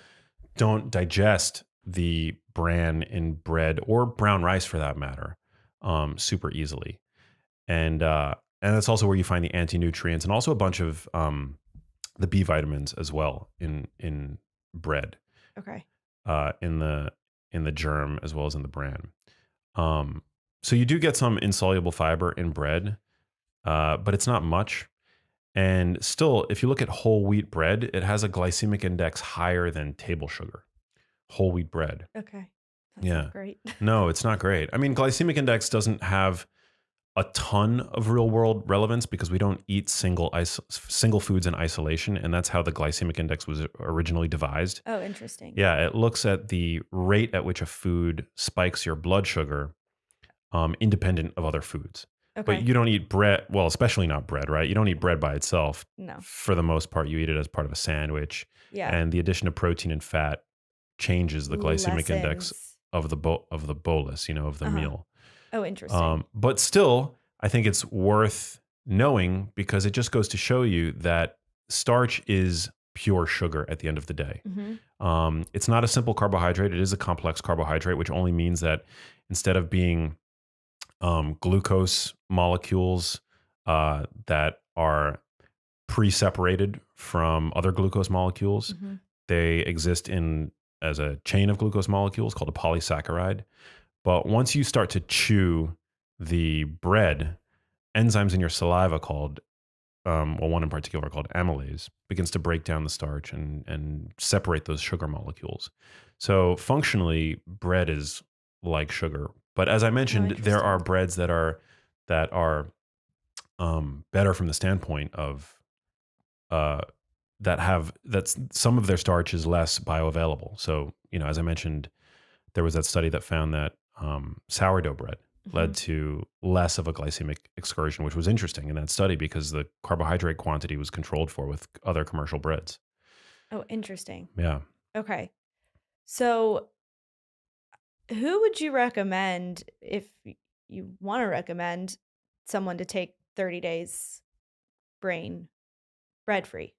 don't digest the bran in bread or brown rice for that matter super easily and that's also where you find the anti nutrients and also a bunch of the B vitamins as well in bread, Okay. uh, in the in the germ as well as in the bran. Um, so you do get some insoluble fiber in bread, but it's not much. And still, if you look at whole wheat bread, it has a glycemic index higher than table sugar. Whole wheat bread. Okay. That's Yeah. not great. No, it's not great. I mean, glycemic index doesn't have a ton of real world relevance because we don't eat single foods in isolation, and that's how the glycemic index was originally devised. Oh, interesting. Yeah, it looks at the rate at which a food spikes your blood sugar, independent of other foods. But Okay. you don't eat bread, well, especially not bread, right? You don't eat bread by itself. No. For the most part, you eat it as part of a sandwich, Yeah. and the addition of protein and fat changes the glycemic index Lessons. of the bolus, of the Uh-huh. meal. Oh, interesting. But still, I think it's worth knowing because it just goes to show you that starch is pure sugar at the end of the day. Mhm. It's not a simple carbohydrate, it is a complex carbohydrate, which only means that instead of being glucose molecules that are pre separated from other glucose molecules, Mhm. they exist in as a chain of glucose molecules called a polysaccharide. But once you start to chew the bread, enzymes in your saliva called one in particular called amylase, begins to break down the starch and separate those sugar molecules. So functionally, bread is like sugar. But as I Oh, mentioned, there are interesting. breads that are better from the standpoint of uh, that's some of their starch is less bioavailable. So, as I mentioned, there was that study that found that sourdough bread Hmm. led to less of a glycemic excursion, which was interesting in that study because the carbohydrate quantity was controlled for with other commercial breads. Oh, interesting. Yeah. Okay. So, who would you recommend if you want to recommend someone to take 30 days brain bread free?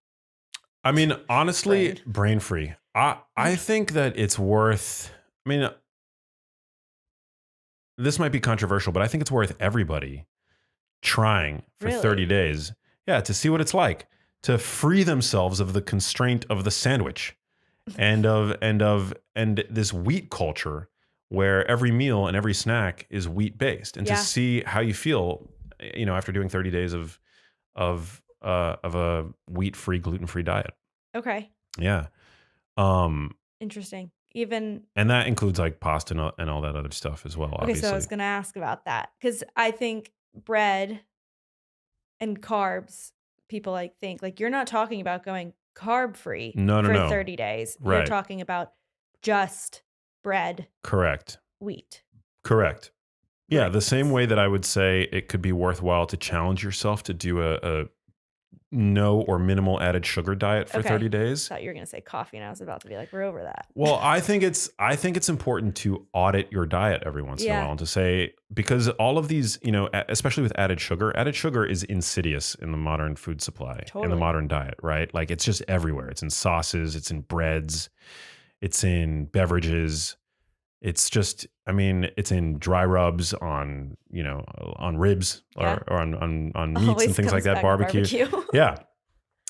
I mean, honestly, Brain. brain free. I think that it's worth, I mean, this might be controversial, but I think it's worth everybody trying for 30 Really? days. Yeah, to see what it's like to free themselves of the constraint of the sandwich and this wheat culture where every meal and every snack is wheat based, and to Yeah. see how you feel, after doing 30 days of a wheat free, gluten free diet. Okay. Yeah. Um, Interesting. Even and that includes like pasta and all that other stuff as well, okay, so I was obviously. going to ask about that cuz I think bread and carbs people think like you're not talking about going carb free No, no, for no. 30 days. You're Right. talking about just bread, Correct. wheat, Correct. Yeah. The same grains. way that I would say it could be worthwhile to challenge yourself to do a no or minimal added sugar diet for Okay. 30 days. Thought you were going to say coffee and I was about to be like we're over that. Well, I think it's important to audit your diet every once in a while Yeah, and to say, because all of these, especially with added sugar is insidious in the modern food supply, in the totally. modern diet, right? Like it's just everywhere. It's in sauces, it's in breads, it's in beverages. It's just, I mean, it's in dry rubs on ribs Yeah. or on meats and Always things like comes that, back to barbecue. barbecue. Yeah,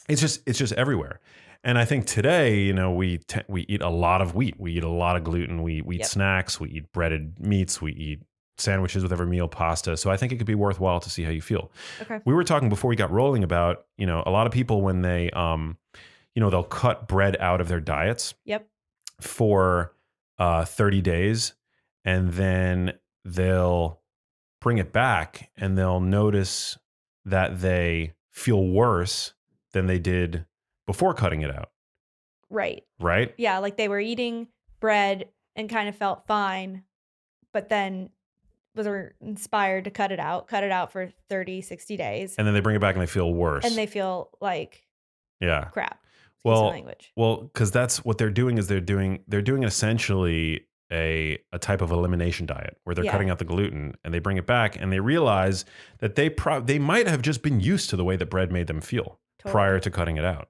it's just everywhere. And I think today, we eat a lot of wheat. We eat a lot of gluten. We eat Yep. snacks. We eat breaded meats. We eat sandwiches with every meal, pasta. So I think it could be worthwhile to see how you feel. Okay. We were talking before we got rolling about, a lot of people when they, they'll cut bread out of their diets Yep. for 30 days, and then they'll bring it back and they'll notice that they feel worse than they did before cutting it out, Right. right? Yeah, like they were eating bread and kind of felt fine, but then were inspired to cut it out for 30, 60 days, And then they bring it back and they feel and worse. they feel like Yeah. crap. Excuse my Well, language. because that's what they're doing is they're doing essentially a type of elimination diet where they're Yeah, cutting out the gluten and they bring it back and they realize that they might have just been used to the way that bread made them feel prior totally. to cutting it out.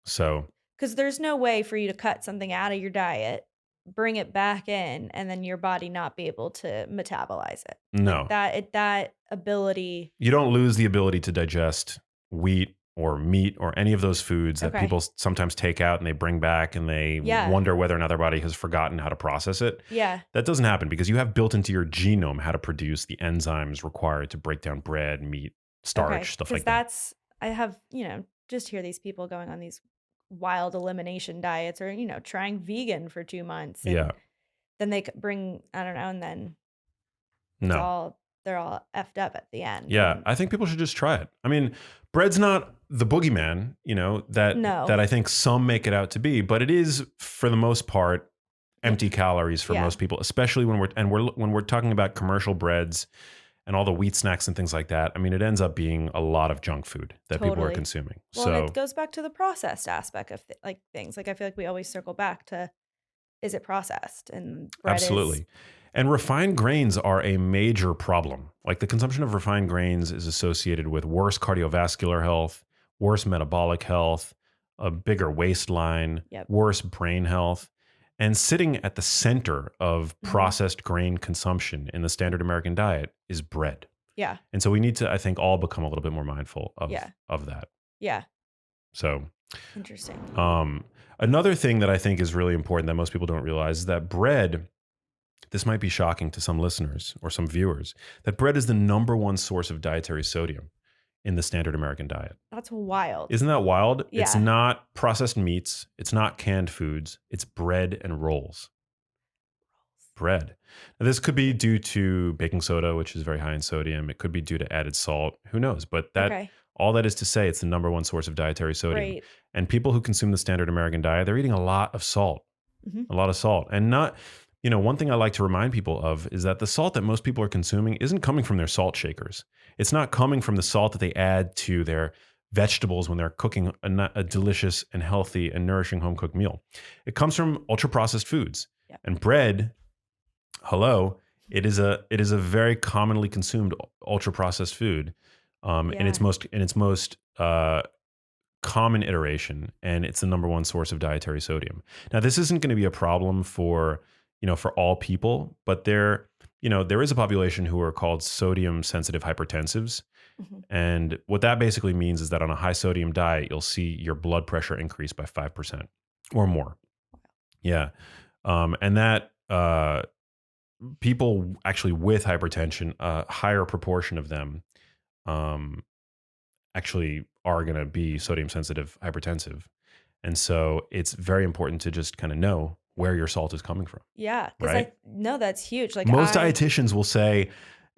So Because there's no way for you to cut something out of your diet, bring it back in, and then your body not be able to metabolize it. Like no, that ability. you don't lose the ability to digest wheat or meat or any of those foods that Okay. people sometimes take out and they bring back and they Yeah. wonder whether or not their body has forgotten how to process it. Yeah. That doesn't happen because you have built into your genome how to produce the enzymes required to break down bread, meat, Okay. starch, stuff Because like that. I have, just hear these people going on these wild elimination diets or, trying vegan for 2 months Yeah. and then they bring, I don't know, and then No. they're all effed up at the end. Yeah. And I think people should just try it. I mean, bread's not the boogeyman, that no. I think some make it out to be, but it is for the most part Yeah. empty calories for Yeah. most people, especially when we're talking about commercial breads and all the wheat snacks and things like that. I mean, it ends up being a lot of junk food that people are Totally. consuming. Well, and it So goes back to the processed aspect of things. Like I feel like we always circle back to is it processed? And bread is absolutely. And refined grains are a major problem. Like the consumption of refined grains is associated with worse cardiovascular health, worse metabolic health, a bigger waistline, yep. worse brain health. And sitting at the center of Hmm. processed grain consumption in the standard American diet is bread. Yeah. And so we need to, I think, all become a little bit more mindful Yeah. of that. Yeah. So Interesting. um, another thing that I think is really important that most people don't realize is that bread, this might be shocking to some listeners or some viewers, that bread is the number one source of dietary sodium in the standard American diet. That's wild. Isn't that wild? Yeah. It's not processed meats. It's not canned foods. It's bread and rolls. Bread. Now, this could be due to baking soda, which is very high in sodium. It could be due to added salt. Who knows? But Okay. all that is to say, it's the number one source of dietary sodium. Right. And people who consume the standard American diet, they're eating a lot of salt, Mhm. a lot of salt. And not, one thing I like to remind people of is that the salt that most people are consuming isn't coming from their salt shakers. It's not coming from the salt that they add to their vegetables when they're cooking a delicious and healthy and nourishing home cooked meal. It comes from ultra processed foods. Yep. And bread, hello, it is a very commonly consumed ultra processed food, in its most common iteration, and it's the number one source of dietary sodium. Now, this isn't going to be a problem for all people, but there is a population who are called sodium sensitive hypertensives. Mhm. And what that basically means is that on a high sodium diet, you'll see your blood pressure increase by 5% or more. Yeah. And that people actually with hypertension, a higher proportion of them actually are going to be sodium sensitive hypertensive. And so it's very important to just kind of know where your salt is coming from. Yeah. Because Right? that's huge. Like Most dietitians will say,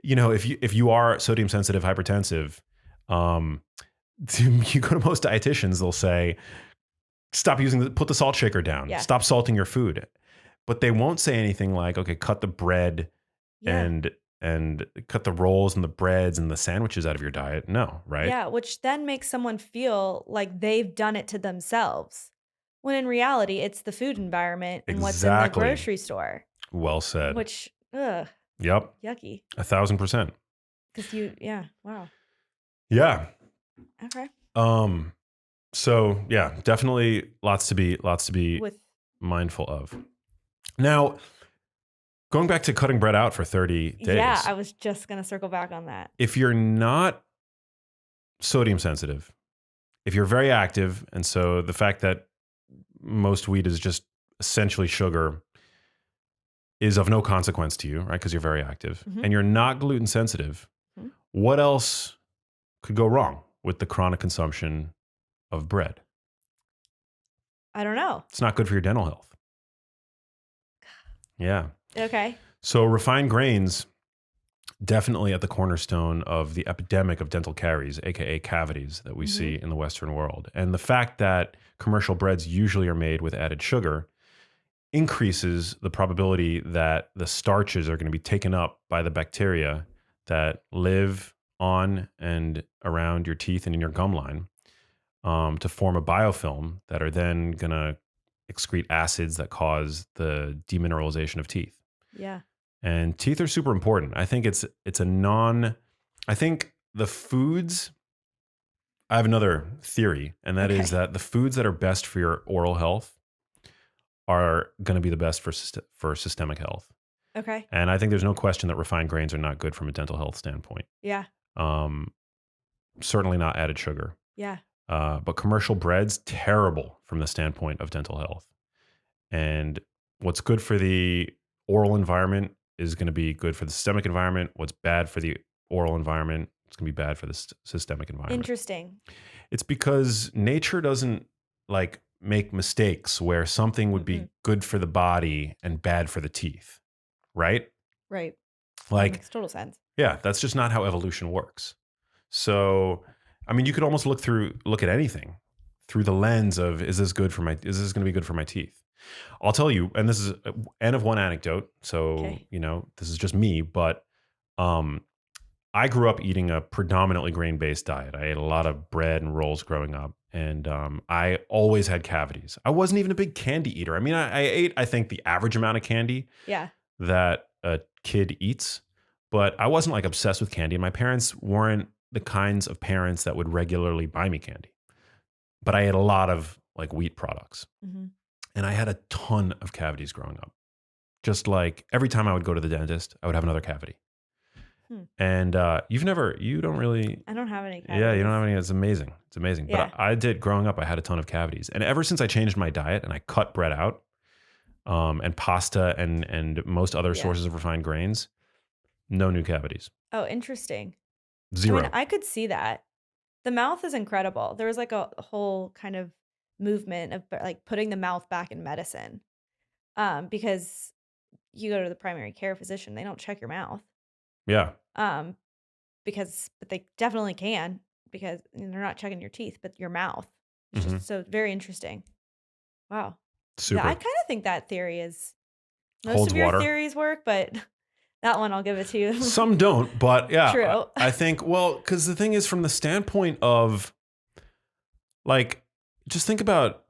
if you are sodium sensitive hypertensive, you go to most dietitians, they'll say, stop put the salt shaker down, Yeah. stop salting your food. But they won't say anything like, okay, cut the bread and cut the rolls and the breads and the sandwiches out of your diet. No, right? Yeah, which then makes someone feel like they've done it to themselves. When in reality, it's the food environment and what's in the Exactly. grocery store. Well said. Which, Yep. yucky. 1,000%. Because wow. Yeah. Okay. So yeah, definitely lots to be With mindful of. Now, going back to cutting bread out for 30 days. Yeah, I was just going to circle back on that. If you're not sodium sensitive, if you're very active, and so the fact that most wheat is just essentially sugar is of no consequence to you, right? Because you're very active, Mhm. and you're not gluten sensitive, Mhm. what else could go wrong with the chronic consumption of bread? I don't know. It's not good for your dental health. Yeah. Okay. So refined grains, definitely at the cornerstone of the epidemic of dental caries, aka cavities, that we see in the Western world. And the fact that commercial breads usually are made with added sugar increases the probability that the starches are going to be taken up by the bacteria that live on and around your teeth and in your gum line, to form a biofilm that are then going to excrete acids that cause the demineralization of teeth. Yeah. And teeth are super important. I think I think the foods, I have another theory, and that is that the foods that are best for your oral health are going to be the best for systemic health. Okay. And I think there's no question that refined grains are not good from a dental health standpoint. Yeah. Certainly not added sugar. Yeah. But commercial breads, terrible from the standpoint of dental health. And what's good for the oral environment is going to be good for the systemic environment. What's bad for the oral environment, it's going to be bad for the systemic environment. Interesting. It's because nature doesn't make mistakes where something would be good for the body and bad for the teeth, right? Right. Like, makes total sense. Yeah, that's just not how evolution works. So, I mean, you could almost look at anything through the lens of, is this going to be good for my teeth? I'll tell you, and this is end of one anecdote. So, this is just me, but I grew up eating a predominantly grain-based diet. I ate a lot of bread and rolls growing up, and I always had cavities. I wasn't even a big candy eater. I mean, I ate, I think, the average amount of candy that a kid eats, but I wasn't obsessed with candy. And my parents weren't the kinds of parents that would regularly buy me candy. But I ate a lot of wheat products. Mm-hmm. And I had a ton of cavities growing up. Just every time I would go to the dentist, I would have another cavity. And you don't really. I don't have any cavities. Yeah, you don't have any. It's amazing. It's amazing. Yeah. But I did growing up. I had a ton of cavities. And ever since I changed my diet and I cut bread out, and pasta and most other sources of refined grains, no new cavities. Oh, interesting. Zero. I mean, I could see that. The mouth is incredible. There was like a whole kind of movement of like putting the mouth back in medicine. Because you go to the primary care physician, they don't check your mouth. Yeah. Um, but they definitely can because they're not checking your teeth, but your mouth. It's Hmm. just so very interesting. Wow. Yeah, I Super. kind of think that theory is most Holds of your water. theories work, but that one I'll give it to you. Some don't, but yeah, True. I think, well, because the thing is, from the standpoint of like, just think about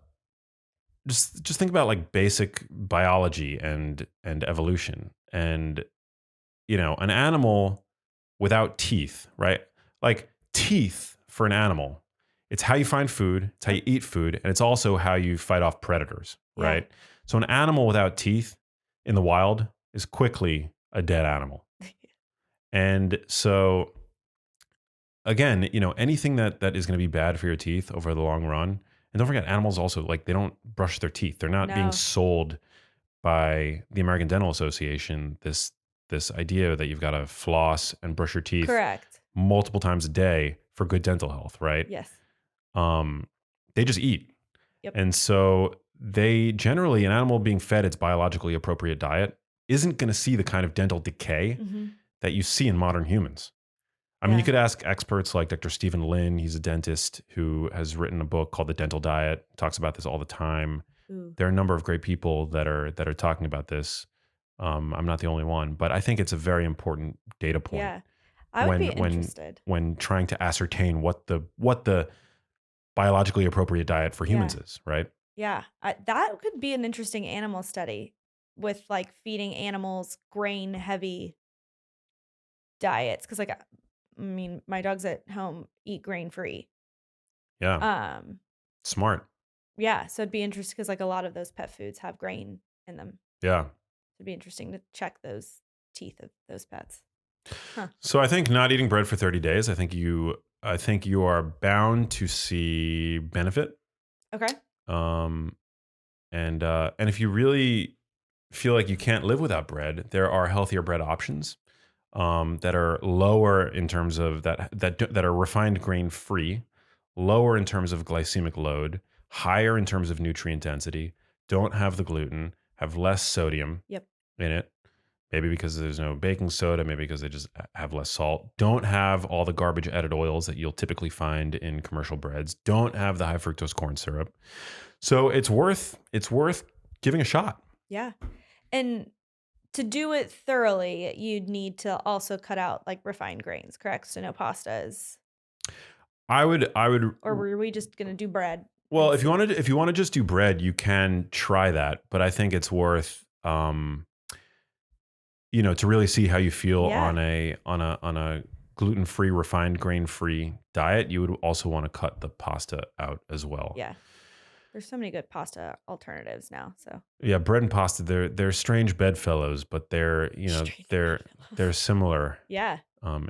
just think about like basic biology and evolution, and an animal without teeth, right? Like teeth for an animal, it's how you find food, it's how you eat food, and it's also how you fight off predators, Yeah. right? So an animal without teeth in the wild is quickly a dead animal. And so again, anything that is going to be bad for your teeth over the long run. And don't forget, animals also, like, they don't brush their teeth. They're not being No. sold by the American Dental Association this idea that you've got to floss and brush your teeth Correct. multiple times a day for good dental health, right? Yes. Um, they just eat. Yep. And so they generally, an animal being fed its biologically appropriate diet isn't going to see the kind of dental decay Mm-hmm. that you see in modern humans. I mean, you could ask experts like Dr. Stephen Lin. He's a dentist who has written a book called The Dental Diet, talks about this all the time. Ooh. There are a number of great people that are talking about this. I'm not the only one, but I think it's a very important data point Yeah. I would be interested. when trying to ascertain what the biologically appropriate diet for humans is, right? Yeah. That could be an interesting animal study with like feeding animals grain heavy diets. Cause like, I mean, my dogs at home eat grain free. Yeah, Um, smart. yeah. So it'd be interesting because like a lot of those pet foods have grain in them. Yeah. It'd be interesting to check those teeth of those pets. Huh. So I think not eating bread for 30 days, I think you are bound to see benefit. Okay. Um, and if you really feel like you can't live without bread, there are healthier bread options that are lower in terms of that are refined grain free, lower in terms of glycemic load, higher in terms of nutrient density, don't have the gluten, have less sodium Yep. in it. Maybe because there's no baking soda, maybe because they just have less salt. Don't have all the garbage added oils that you'll typically find in commercial breads. Don't have the high fructose corn syrup. So it's worth giving a shot. Yeah. And to do it thoroughly, you'd need to also cut out like refined grains, correct? So no pastas. I would Or were we just gonna do bread? well, and if you see? wanted if you want to just do bread, you can try that, but I think it's worth to really see how you feel Yeah. on a gluten-free, refined grain-free diet. You would also want to cut the pasta out as well. Yeah. There's so many good pasta alternatives now. So Yeah, bread and pasta, they're strange bedfellows, but Strange they're bedfellows. similar Yeah.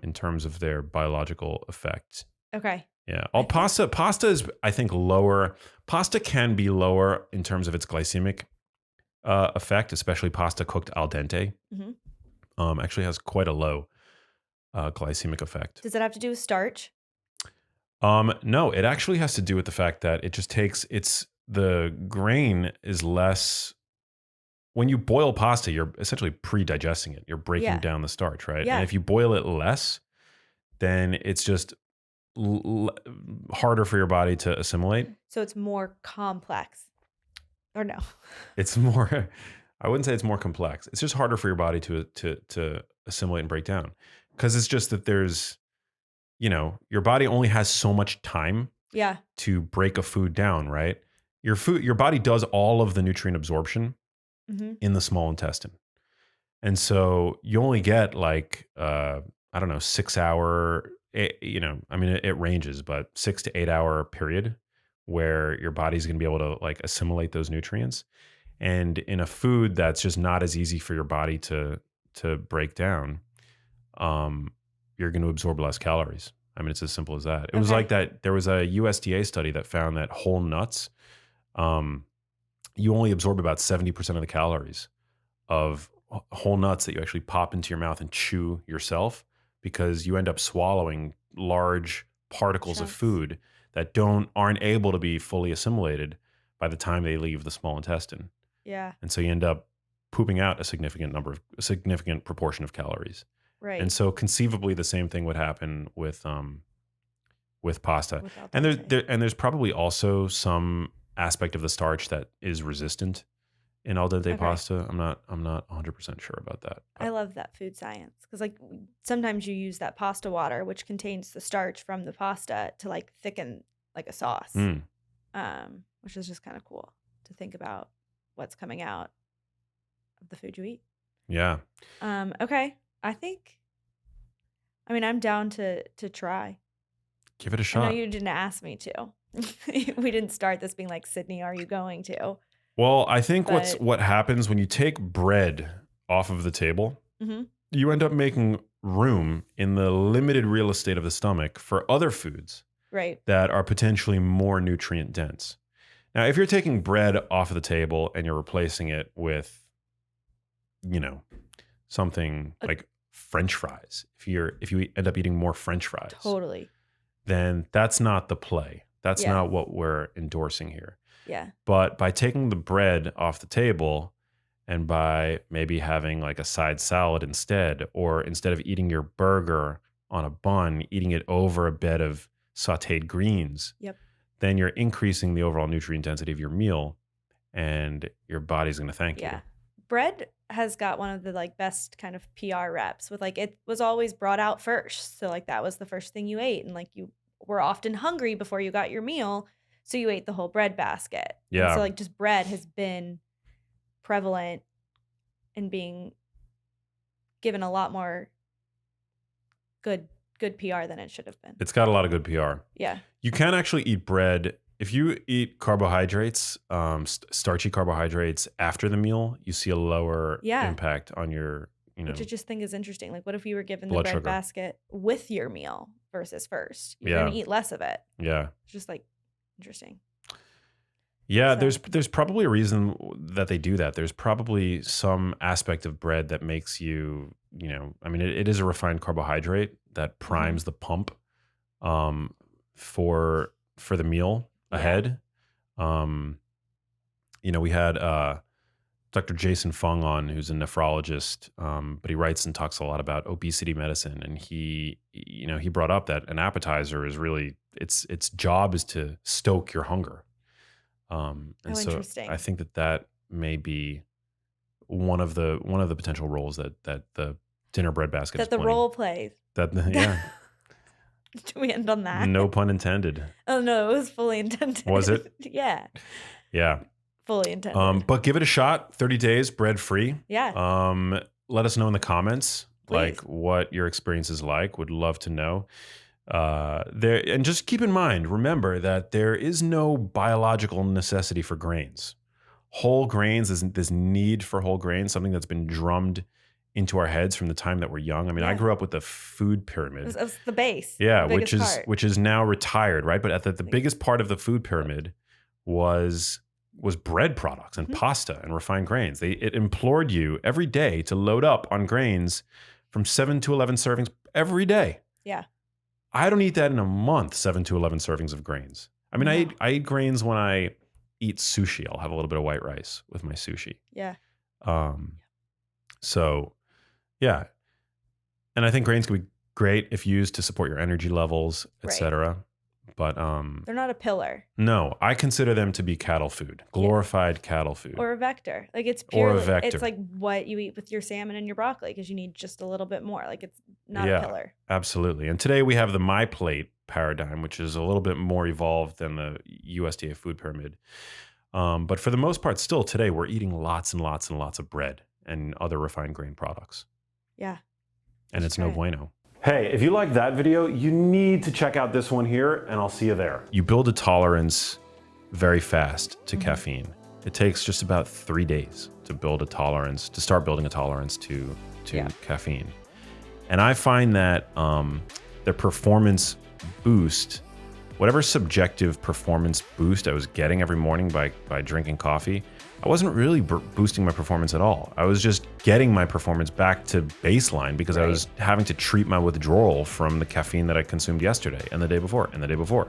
in terms of their biological effects. Okay. Yeah. I All think pasta is, I think, lower. Pasta can be lower in terms of its glycemic effect, especially pasta cooked al dente. mhm. Actually has quite a low glycemic effect. Does it have to do with starch? No, it actually has to do with the fact that it just takes the grain is less. When you boil pasta, you're essentially pre-digesting it. You're breaking Yeah. down the starch, right? And Yeah. if you boil it less, then it's just harder for your body to assimilate. So it's more complex. Or no. It's more. I wouldn't say it's more complex. It's just harder for your body to assimilate and break down, because it's just that your body only has so much time Yeah. to break a food down, right? Your body does all of the nutrient absorption Mm-hmm. in the small intestine. And so you only get like, I don't know, 6 hour, I mean, it ranges, but 6 to 8 hour period where your body's going to be able to like assimilate those nutrients. And in a food that's just not as easy for your body to break down, you're going to absorb less calories. I mean, it's as simple as that. It was Okay. like that. There was a USDA study that found that whole nuts, you only absorb about 70% of the calories of whole nuts that you actually pop into your mouth and chew yourself, because you end up swallowing large particles of Chunks. food that aren't able to be fully assimilated by the time they leave the small intestine. Yeah. And so you end up pooping out a significant proportion of calories. Right. And so conceivably the same thing would happen with pasta. With al And dente. there's probably also some aspect of the starch that is resistant in al dente Okay. pasta. I'm not 100% sure about that. I love that food science because like sometimes you use that pasta water, which contains the starch from the pasta, to like thicken like a sauce, which is just kind of cool to think about what's coming out of the food you eat. Yeah. Okay. I'm down to try. Give it a I shot. know you didn't ask me to. We didn't start this being like, Sydney, are you going to? Well, I think But- what happens when you take bread off of the table, Mhm. you end up making room in the limited real estate of the stomach for other foods Right. that are potentially more nutrient dense. Now, if you're taking bread off of the table and you're replacing it with, something like French fries, if you end up eating more French fries, Totally. then that's not the play. That's Yeah. not what we're endorsing here. Yeah. But by taking the bread off the table and by maybe having like a side salad instead, or instead of eating your burger on a bun, eating it over a bed of sauteed greens, Yep. then you're increasing the overall nutrient density of your meal and your body's going to thank Yeah. you. Bread has got one of the like best kind of PR reps with like it was always brought out first. So like that was the first thing you ate, and like you were often hungry before you got your meal, so you ate the whole bread basket. Yeah. And so like just bread has been prevalent in being given a lot more good PR than it should have been. It's got a lot of good PR. Yeah. You can actually eat bread. If you eat carbohydrates, starchy carbohydrates after the meal, you see a lower impact on your, Which I just think is interesting. Like, what if you were given the blood bread sugar. basket with your meal versus first? You're Yeah. going to eat less of it. Yeah. It's just like interesting. Yeah, So- there's probably a reason that they do that. There's probably some aspect of bread that makes you, it is a refined carbohydrate that primes the pump for the meal ahead. We had Dr. Jason Fung on, who's a nephrologist, but he writes and talks a lot about obesity medicine, and he brought up that an appetizer is really its job is to stoke your hunger. And so interesting. I think that may be one of the potential roles that the dinner bread basket is That the playing. role plays. Yeah. Do we end on that? No pun intended. Oh, no, it was fully intended. Was it? Yeah. Yeah. Fully intended. But give it a shot. 30 days, bread free. Yeah. Let us know in the comments, Please. like what your experience is like. Would love to know. And just keep in mind, remember that there is no biological necessity for grains. Whole grains, this need for whole grains, something that's been drummed into our heads from the time that we're young. I mean, I Yeah. grew up with the food pyramid. It was the base. Yeah, the biggest part. which is now retired, right? But at the biggest part of the food pyramid was bread products and pasta and refined grains. It implored you every day to load up on grains from 7 to 11 servings every day. Yeah. I don't eat that in a month, 7 to 11 servings of grains. I mean, No. I eat grains when I eat sushi. I'll have a little bit of white rice with my sushi. Yeah. So, yeah. And I think grains can be great if used to support your energy levels, Right. etc. But They're not a pillar no, I consider them to be cattle food, glorified cattle food. or a vector. Like it's Or a purely, vector. it's like what you eat with your salmon and your broccoli because you need just a little bit more. Like it's not Yeah. a pillar. Absolutely. And today we have the My Plate paradigm, which is a little bit more evolved than the USDA food pyramid. But for the most part, still today, we're eating lots and lots and lots of bread and other refined grain products. Yeah. And Let's it's no try it. bueno. Hey, if you like that video, you need to check out this one here, and I'll see you there. You build a tolerance very fast to caffeine. It takes just about 3 days to start building a tolerance to caffeine. And I find that the performance boost, whatever subjective performance boost I was getting every morning by drinking coffee, I wasn't really boosting my performance at all. I was just getting my performance back to baseline because I was having to treat my withdrawal from the caffeine that I consumed yesterday and the day before and the day before.